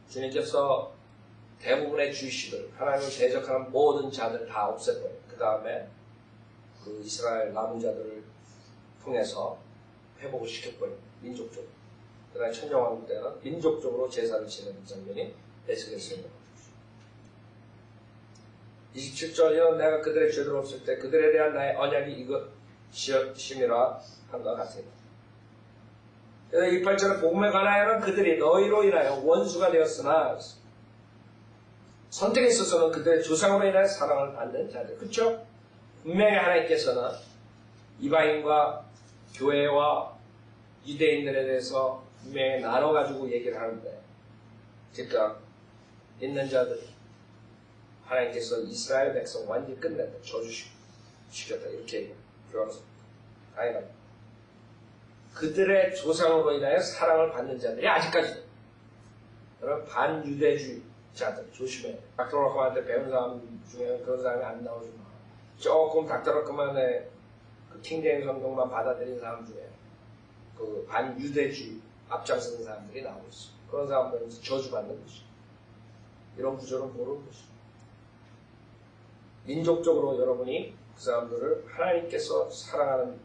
[SPEAKER 1] 주님께서 대부분의 주시들 하나님을 대적하는 모든 자들을 다 없애버려요. 그 다음에 그 이스라엘 남은 자들을 통해서 회복을 시켜버려요. 민족적으로. 그 다음에 천정왕국 때는 민족적으로 제사를 지내는 장면이 에스겔서에 있는 거죠. 27절에는 내가 그들의 죄를 없을 때 그들에 대한 나의 언약이 이것이심이라 한것 같습니다. 그래서 28절에 복음에 관하여는 그들이 너희로 인하여 원수가 되었으나 선택에 있어서는 그들의 조상으로 인하여 사랑을 받는 자들. 그렇죠? 분명히 하나님께서는 이방인과 교회와 유대인들에 대해서 분명히 나눠가지고 얘기를 하는데 즉각 있는 자들 하나님께서 이스라엘 백성 완전히 끝냈다. 저주시켰다. 이렇게 얘기해요. 교환서. 당연합니다. 그들의 조상으로 인하여 사랑을 받는 자들이 아직까지도 그런 반유대주의자들 조심해야 돼. 닥터러커만한테 배운 사람 중에 그런 사람이 안 나오지만 조금 닥터러커만의 그 킹제임스 성경만 받아들인 사람 중에 그 반유대주의 앞장서는 사람들이 나오고 있어. 그런 사람들은 저주받는 것이. 이런 구조는 모르는 것이. 민족적으로 여러분이 그 사람들을 하나님께서 사랑하는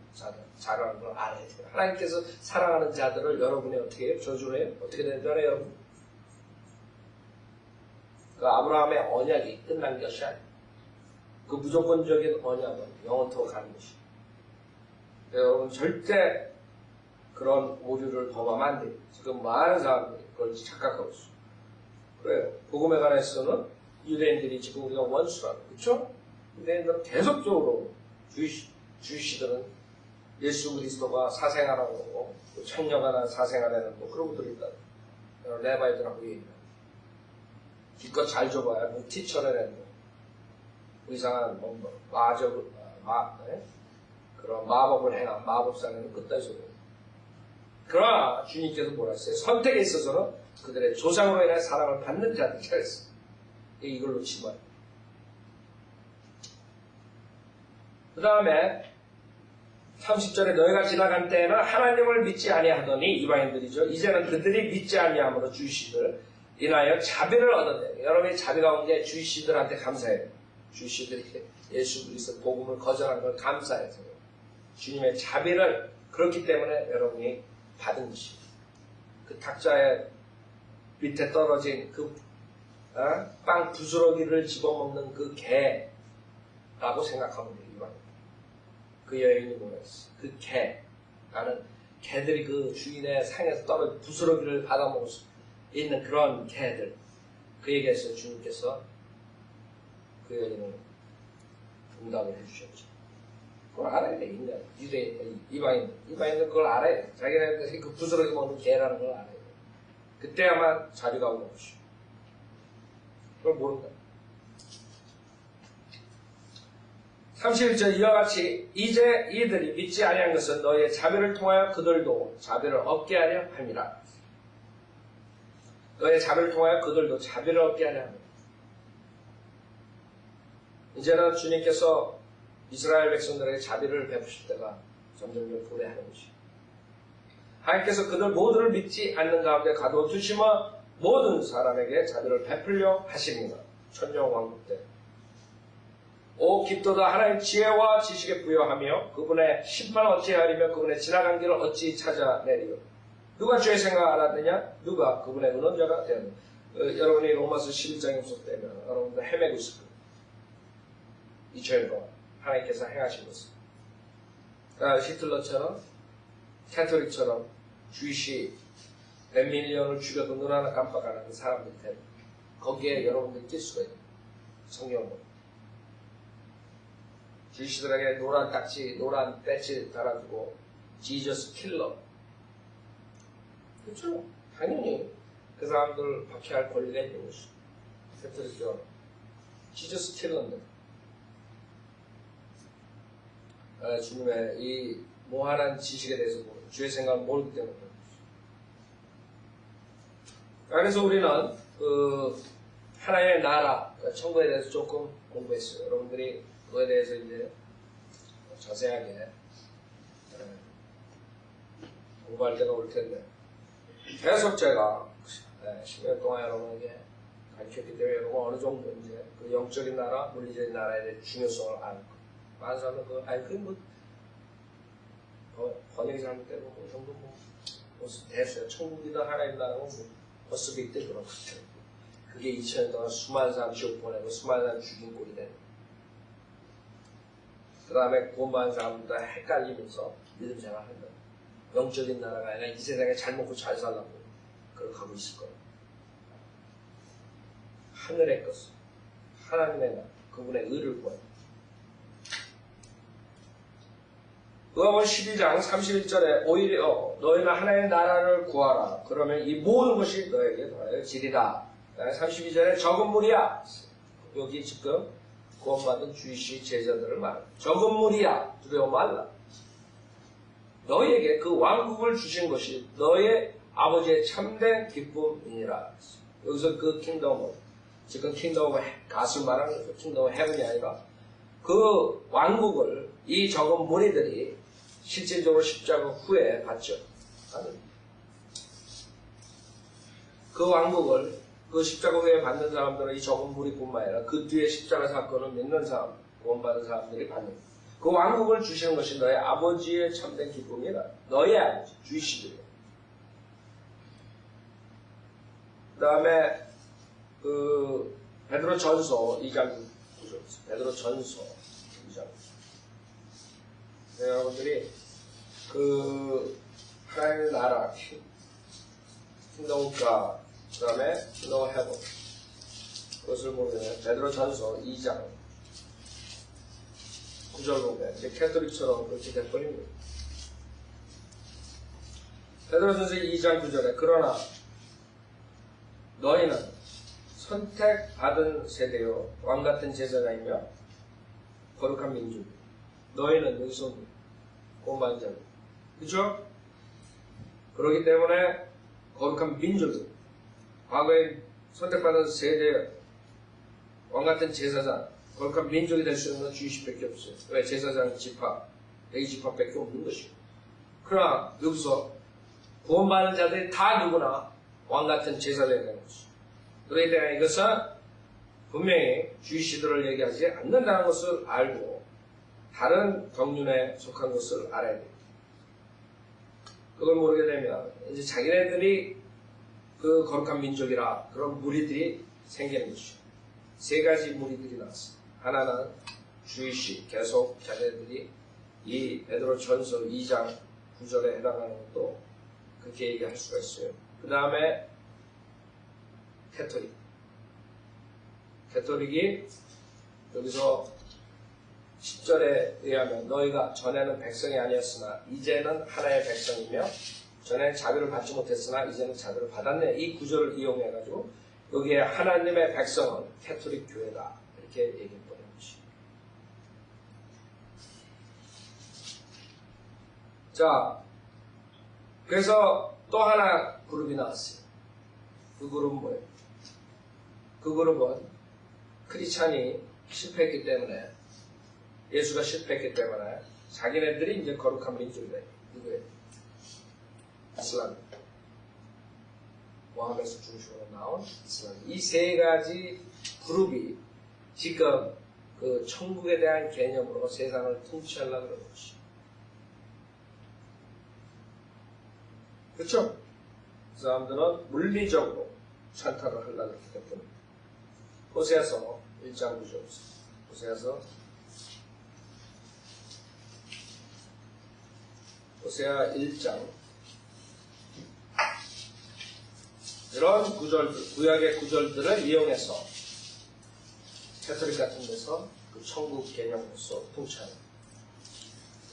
[SPEAKER 1] 자라는 걸 알아야 돼요. 하나님께서 사랑하는 자들을 여러분이 어떻게 해요? 저주를 해요? 어떻게 되잖아요, 여러분? 그 아브라함의 언약이 끝난 것이 아니에요. 그 무조건적인 언약은 영원토록 가는 것이에요. 여러분 절대 그런 오류를 범하면 안 돼요. 지금 많은 사람들이 그걸 착각하고 있어요. 그래요. 복음에 관해서는 유대인들이 지금 우리가 원수라고. 그렇죠? 유대인들은 계속적으로 주이시들은 예수 그리스도가 사생아라고 하고 청녀가 사생아라는 뭐 그런 것들이 있다. 레바이들하고 얘기해요. 기껏 잘 줘봐야 뭐 티처라는 뭐 이상한 그런 마법을 행한 마법사는 그따위 소리예요. 그러나 주님께서 뭐라 했어요? 선택에 있어서는 그들의 조상으로 인해 사랑을 받는 자들이라 했어요. 이걸 놓치지 말아요. 그 다음에 30절에 너희가 지나간 때에는 하나님을 믿지 아니하더니 이방인들이죠. 이제는 그들이 믿지 아니함으로 주이시들 인하여 자비를 얻었네. 여러분이 자비가 온 게 주이시들한테 감사해요. 주이시들이 예수 그리스도 복음을 거절한 걸 감사해서 주님의 자비를 그렇기 때문에 여러분이 받은 것입니다. 그 탁자의 밑에 떨어진 그 빵 부스러기를 집어먹는 그 개라고 생각하면 돼요. 이방. 그 여인이 뭐였어? 그 개. 나는 개들이 그 주인의 상에서 떨어져 부스러기를 받아먹을 수 있는 그런 개들. 그 얘기에서 주님께서 그 여인을 응답을 해주셨죠. 그걸 알아야 돼, 인간. 이방인들 그걸 알아야 돼. 자기네들이 그 부스러기 먹는 개라는 걸 알아야 돼. 그때 아마 자비가 오는 것이죠. 그걸 모른다. 31절 이와 같이 이제 이들이 믿지 아니한 것은 너희의 자비를 통하여 그들도 자비를 얻게 하려 함이라. 너희의 자비를 통하여 그들도 자비를 얻게 하려 합니다. 이제는 주님께서 이스라엘 백성들에게 자비를 베푸실 때가 점점 도래하는 것이죠. 하나님께서 그들 모두를 믿지 않는 가운데 가둬두시며 모든 사람에게 자비를 베풀려 하십니다. 천정왕국 때. 오 깊도다 하나님 지혜와 지식에 부여하며 그분의 심판을 어찌하리며 그분의 지나간 길을 어찌 찾아내리요. 누가 죄의 생각을 알았느냐? 누가 그분의 은원자가 되었느냐? 여러분이 로마서 11장에 소속되면 여러분들 헤매고 있을 겁니다. 2000년 동안 하나님께서 행하신 것을. 히틀러처럼 캐톨릭처럼 주이시 몇 밀리언을 죽여도 눈 하나 깜빡 안 하는 사람들 때문에 거기에 여러분들이 낄 수가 있는 성경으로 주이시들에게 노란 딱지, 노란 배지 달아주고 지저스 킬러. 그렇죠. 당연히 그 사람들 박해할 권리가 있는 것이죠. 캐톨릭처럼 지저스 킬러인데 주님의 이 모호한 지식에 대해서 주의 생각을 모르기 때문에 그래서 우리는 그 하나님의 나라, 천국에 대해서 조금 공부했어요. 여러분들이 그거에 대해서 이제 자세하게 공부할 때가 올 텐데 계속 제가 10년 동안 여러분에게 가르쳤기 때문에 여러분 어느 정도 이제 그 영적인 나라, 물리적인 나라에 대해 중요성을 아는 거. 많은 사람은 번역이 잘못되고 뭐 정도 됐어요. 천국이다 하나님 나라는 뭐 버스비 때 그런 것들. 그게 2000년 동안 수많은 사람 지옥 보내고 수많은 사람 죽인 꼴이 되는. 그 다음에 돈 많은 사람들 다 헷갈리면서 믿음 생활한다. 영적인 나라가 아니라 이 세상에 잘 먹고 잘 살라고 그렇게 가고 있을 거예요. 하늘의 것을 하나님의 나라, 그분의 의를 구하는. 누가복음 12장 31절에 오히려 너희는 하나님의 나라를 구하라. 그러면 이 모든 것이 너에게 더해지리라. 32절에 적은 무리야. 여기 지금 구원받은 주이시 제자들을 말합니다. 적은 무리야. 두려워 말라. 너희에게 그 왕국을 주신 것이 너의 아버지의 참된 기쁨이니라. 여기서 그 킹덤은 지금 킹덤 가수 말하는 거죠. 킹덤 헤븐이 아니라 그 왕국을 이 적은 무리들이 실질적으로 십자가 후에 받죠. 그 왕국을 그 십자가 후에 받는 사람들은 이 적은 무리뿐만 아니라 그 뒤에 십자가 사건을 믿는 사람, 구원받은 사람들이 받는 그 왕국을 주시는 것이 너의 아버지의 참된 기쁨이다. 너의 아버지, 주이시들이야. 그 다음에 그 베드로 전서 2장 9절. 베드로 전서 2장. 여러분들이 그 하나님의 나라, 킹덤과 그 다음에 킹덤 헤븐 그것을 보면 베드로 전서 2장 9절 보면 이제 캐톨릭처럼 그렇게 돼버립니다. 베드로 전서 2장 9절에 그러나 너희는 선택받은 세대요 왕같은 제사장이며 거룩한 민족. 너희는 여기서 구원받은 자들. 그죠? 그렇기 때문에 거룩한 민족들. 과거에 선택받은 세대 왕같은 제사장, 거룩한 민족이 될 수 있는 주이시밖에 없어요. 왜? 제사장 지파, 레위 지파밖에 없는 것이고. 그러나 여기서 구원받은 자들이 다 누구나 왕같은 제사장이 되는 것이죠. 그렇기 때문에 이것은 분명히 주이시들을 얘기하지 않는다는 것을 알고 다른 경륜에 속한 것을 알아야 됩니다. 그걸 모르게 되면 이제 자기네들이 그 거룩한 민족이라 그런 무리들이 생기는 것이죠. 세 가지 무리들이 나왔어요. 하나는 주이시, 계속 자네들이 이 베드로전서 2장 9절에 해당하는 것도 그렇게 얘기할 수가 있어요. 그 다음에 캐토릭이 여기서 10절에 의하면 너희가 전에는 백성이 아니었으나 이제는 하나의 백성이며 전에는 자비를 받지 못했으나 이제는 자비를 받았네. 이 구절을 이용해가지고 여기에 하나님의 백성은 캐토릭 교회다. 이렇게 얘기했던 것이. 자, 그래서 또 하나 그룹이 나왔어요. 그 그룹은 뭐예요? 그 그룹은 크리스찬이 실패했기 때문에, 예수가 실패했기 때문에 자기네들이 이제 거룩한 민족이다. 누구예요? 이슬람. 모함에서 중심으로 나온 이슬람. 이 세 가지 그룹이 지금 그 천국에 대한 개념으로 세상을 통치하려고 그러는 것이. 그렇죠? 그 사람들은 물리적으로 찬탈을 하려고 했기 때문에. 호세아서 1장 9절. 호세아 1장. 이런 구절들, 구약의 구절들을 이용해서 캐토릭 같은 데서 그 천국 개념으로서 통치하는.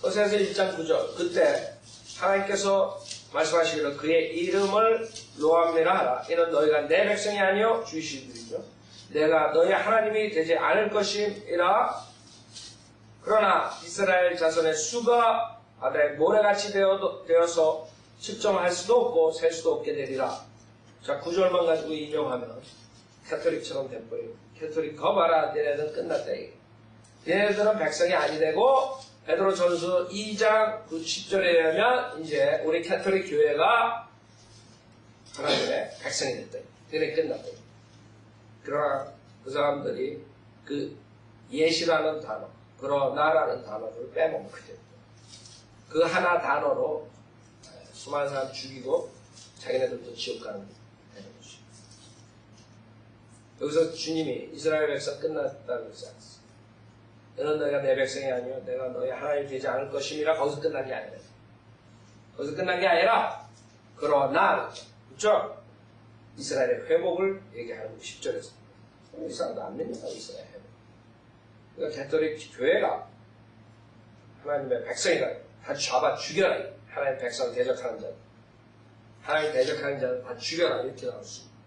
[SPEAKER 1] 호세아서 1장 9절. 그때 하나님께서 말씀하시기를 그의 이름을 로함이라 하라. 이는 너희가 내 백성이 아니요 주이시들이죠. 내가 너희 하나님이 되지 않을 것임이라. 그러나 이스라엘 자손의 수가 바다에 모래같이 되어서 측정할 수도 없고 셀 수도 없게 되리라. 자, 9절만 가지고 인용하면 캐토릭처럼 돼버리고, 캐토릭 거봐라, 얘네들은 끝났다. 얘네들은 백성이 아니 되고, 베드로전서 2장 그 10절에 의하면 이제 우리 캐토릭 교회가 하나님의 백성이 됐다. 얘네 끝났다. 그러나 그 사람들이 그 예시라는 단어, 그러나라는 단어를 빼먹게 됩니다. 그 하나 단어로 수많은 사람 죽이고 자기네들도 지옥 가는 되는 것이죠. 여기서 주님이 이스라엘 백성 끝났다고 그러지 않았어요. 너는 너희가 내 백성이 아니요 내가 너희 하나님이 되지 않을 것임이라. 거기서 끝난 게 아니라. 거기서 끝난 게 아니라 그러나 그렇죠? 이스라엘의 회복을 얘기하는 10절에서. 이 사람도 안 믿는다. 이스라엘 회복. 그러니까 캐토릭 교회가 하나님의 백성이라. 다 잡아 죽여라. 하나님의 백성을 대적하는 자. 하나님 대적하는 자는 다 죽여라. 이렇게 나올 수 있습니다.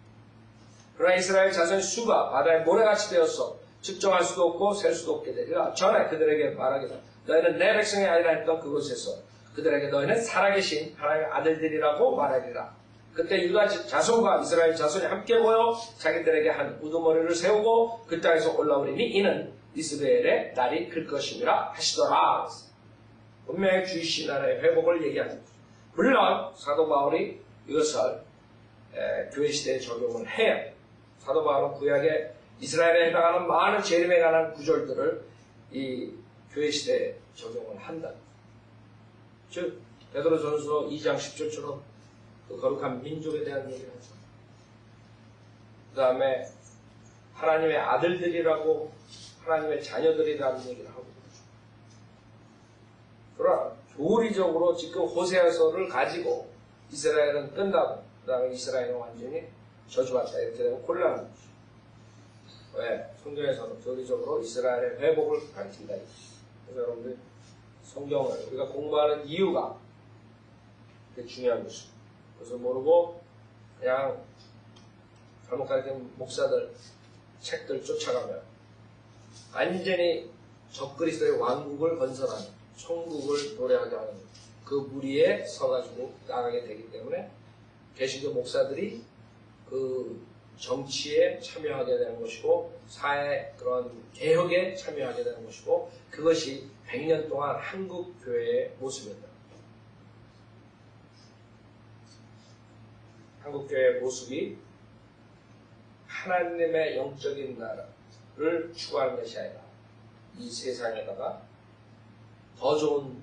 [SPEAKER 1] 그러나 이스라엘 자손의 수가 바다에 모래같이 되어서 측정할 수도 없고 셀 수도 없게 되리라. 전에 그들에게 말하기를 너희는 내 백성이 아니라 했던 그곳에서 그들에게 너희는 살아계신 하나님의 아들들이라고 말하리라. 그때 유다 자손과 이스라엘 자손이 함께 모여 자기들에게 한 우두머리를 세우고 그 땅에서 올라오리니 이는 이스라엘의 날이 클 것임이라 하시더라. 분명히 주이시 나라의 회복을 얘기합니다. 물론 사도 바울이 이것을 교회 시대에 적용을 해야. 사도 바울은 구약에 이스라엘에 해당하는 많은 재림에 관한 구절들을 이 교회 시대에 적용을 한다. 즉 베드로전서 2장 10절처럼 그 거룩한 민족에 대한 얘기를 하죠. 그 다음에 하나님의 아들들이라고 하나님의 자녀들이라는 얘기를 하고 그러죠. 그러나 교리적으로 지금 호세아서를 가지고 이스라엘은 끝나고 그 다음에 이스라엘은 완전히 저주받다 이렇게 되면 곤란한 거죠. 왜? 성경에서는 교리적으로 이스라엘의 회복을 가르친다. 그래서 여러분들 성경을 우리가 공부하는 이유가 되게 중요한 것입니다. 그래서 모르고 그냥 잘못 가르친 목사들 책들 쫓아가면 완전히 적그리스도의 왕국을 건설하는 천국을 도래하게 하는 그 무리에 서가지고 나가게 되기 때문에 개신교 목사들이 그 정치에 참여하게 되는 것이고 사회 그런 개혁에 참여하게 되는 것이고 그것이 100년 동안 한국 교회의 모습이었다. 한국 교회의 모습이 하나님의 영적인 나라를 추구하는 것이 아니라 이 세상에다가 더 좋은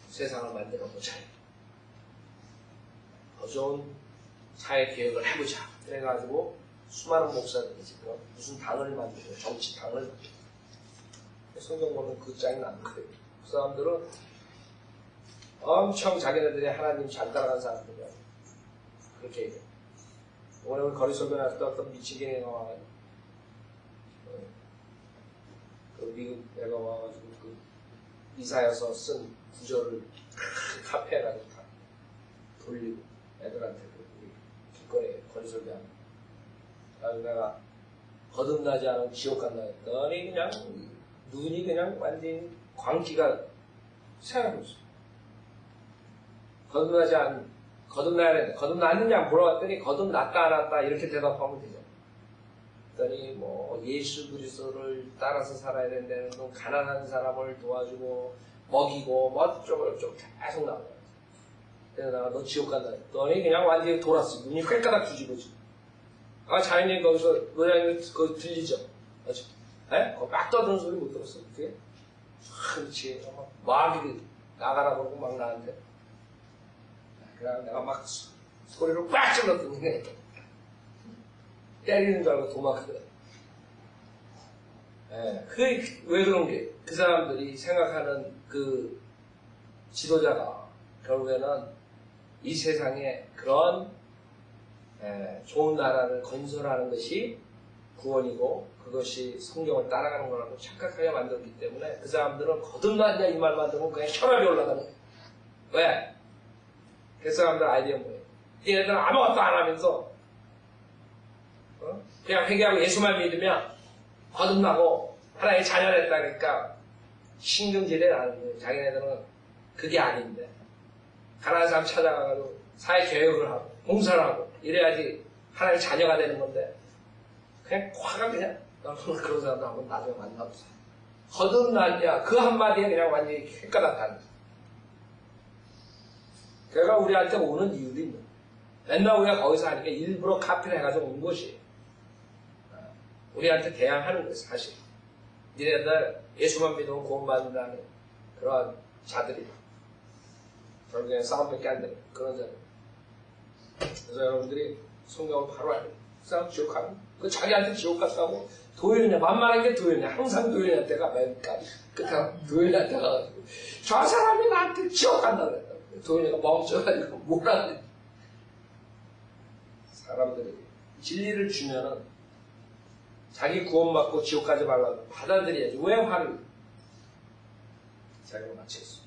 [SPEAKER 1] 세상을 만들어 보자. 더 좋은 사회 개혁을 해보자. 그래가지고 수많은 목사들이 지금 무슨 당을 만들고 정치 당을 만들고 성경 보면 그 짱이 나는 거예요. 그 사람들은 엄청 자기네들이 하나님 잘 따라간 사람들이야. 그렇게 얘기해. 오늘 거리 설교 나왔을 때 어떤 미치겠네 나와가지고 그 미국 애가 와가지고 그 이사여서 쓴 구절을 카페에 가지고 다 돌리고 애들한테 그 길거리에 거리 설교하는. 그래서 내가 거듭나지 않은 지옥 간다 했더니 그냥 눈이 그냥 완전히 광기가 새하고 있어. 거듭나야 되는데 거듭났느냐 물어봤더니 거듭났다 안 났다 이렇게 대답하면 되죠. 그랬더니 뭐 예수 그리스도를 따라서 살아야 된다는 건 가난한 사람을 도와주고 먹이고 뭐 어쩌고 저쩌고 계속 나와요. 그래서 내가 너 지옥 간다 했더니 그냥 완전히 돌았어. 눈이 횟가닥 뒤집어지. 아 자연인 거기서 노래하는 거 들리죠? 맞죠? 에? 막 떠드는 소리 못 들었어. 그게? 그렇지. 막 나가라 그러고 막 나한테. 그래서 내가 막 소리를 꽉 질렀더니 때리는 줄 알고 도망가더라. 그게 왜 그런 게? 그 사람들이 생각하는 그 지도자가 결국에는 이 세상에 그런 좋은 나라를 건설하는 것이 구원이고 그것이 성경을 따라가는 거라고 착각하게 만들었기 때문에 그 사람들은 거듭났냐 이 말만 들으면 그냥 혈압이 올라가는 거예요. 왜? 그 사람들 아이디어 뭐예요? 얘네들은 아무것도 안 하면서 그냥 회개하고 예수만 믿으면 거듭나고 하나의 자녀가 됐다 그러니까 신경질을 하는 거예요. 자기네들은 그게 아닌데 가난한 사람 찾아가가지고 사회교육을 하고 봉사를 하고 이래야지 하나의 자녀가 되는 건데 그냥 화가 그냥 그런 사람도 한번 나중에 만나보세요. 거듭났냐 그 한마디에 그냥 완전히 헷가닥하는 거예요. 걔가 우리한테 오는 이유도 있는 거예요. 맨날 우리가 거기서 하니까 일부러 카피를 해가지고 온 것이 우리한테 대항하는 거예요. 사실 니네들 예수만 믿으면 구원받는다는 그런 자들이 결국엔 싸움밖에 안 되는 그런 자들. 그래서 여러분들이 성경을 바로 알아요. 그 사람 지옥 가는 그 자기한테 지옥 갔다고 도윤이냐 만만한 게 도윤이냐 항상 도윤이한테가 맨까지 끝에 도윤이한테 가가지고 저 사람이 나한테 지옥 간다 그랬다. 도윤이가 멈춰가지고 뭐라 사람들이 진리를 주면은 자기 구원받고 지옥 가지 말라고 받아들여야지. 왜 화를 자기가 맞췄어.